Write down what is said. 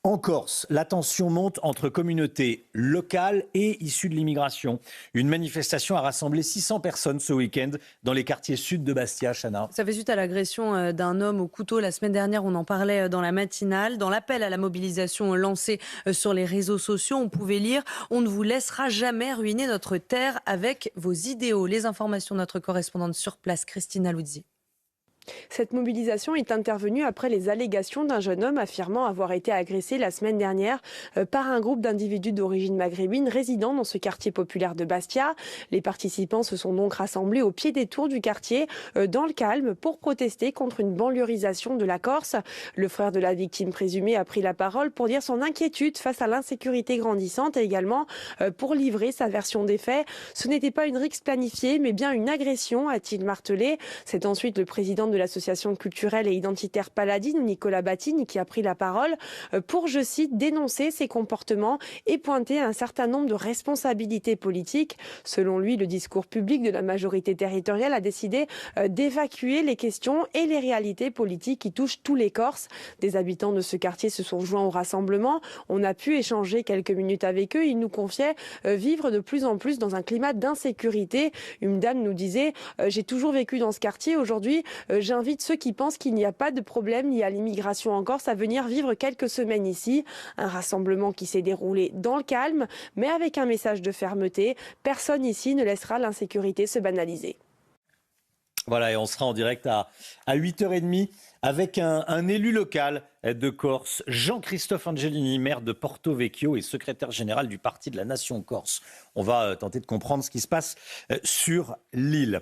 En Corse, la tension monte entre communautés locales et issues de l'immigration. Une manifestation a rassemblé 600 personnes ce week-end dans les quartiers sud de Bastia, Chana. Ça fait suite à l'agression d'un homme au couteau la semaine dernière. On en parlait dans la matinale. Dans l'appel à la mobilisation lancé sur les réseaux sociaux, on pouvait lire « On ne vous laissera jamais ruiner notre terre avec vos idéaux ». Les informations de notre correspondante sur place, Christina Luzzi. Cette mobilisation est intervenue après les allégations d'un jeune homme affirmant avoir été agressé la semaine dernière par un groupe d'individus d'origine maghrébine résidant dans ce quartier populaire de Bastia. Les participants se sont donc rassemblés au pied des tours du quartier dans le calme pour protester contre une banlieusisation de la Corse. Le frère de la victime présumée a pris la parole pour dire son inquiétude face à l'insécurité grandissante et également pour livrer sa version des faits. Ce n'était pas une rixe planifiée mais bien une agression, a-t-il martelé. C'est ensuite le président de l'association culturelle et identitaire Paladine, Nicolas Battini, qui a pris la parole pour, je cite, dénoncer ces comportements et pointer un certain nombre de responsabilités politiques. Selon lui, le discours public de la majorité territoriale a décidé d'évacuer les questions et les réalités politiques qui touchent tous les Corses. Des habitants de ce quartier se sont joints au rassemblement. On a pu échanger quelques minutes avec eux. Ils nous confiaient vivre de plus en plus dans un climat d'insécurité. Une dame nous disait « J'ai toujours vécu dans ce quartier. Aujourd'hui, j'invite ceux qui pensent qu'il n'y a pas de problème lié à l'immigration en Corse à venir vivre quelques semaines ici. » Un rassemblement qui s'est déroulé dans le calme, mais avec un message de fermeté. Personne ici ne laissera l'insécurité se banaliser. Voilà, et on sera en direct à 8h30 avec un élu local de Corse, Jean-Christophe Angelini, maire de Porto Vecchio et secrétaire général du Parti de la Nation Corse. On va tenter de comprendre ce qui se passe sur l'île.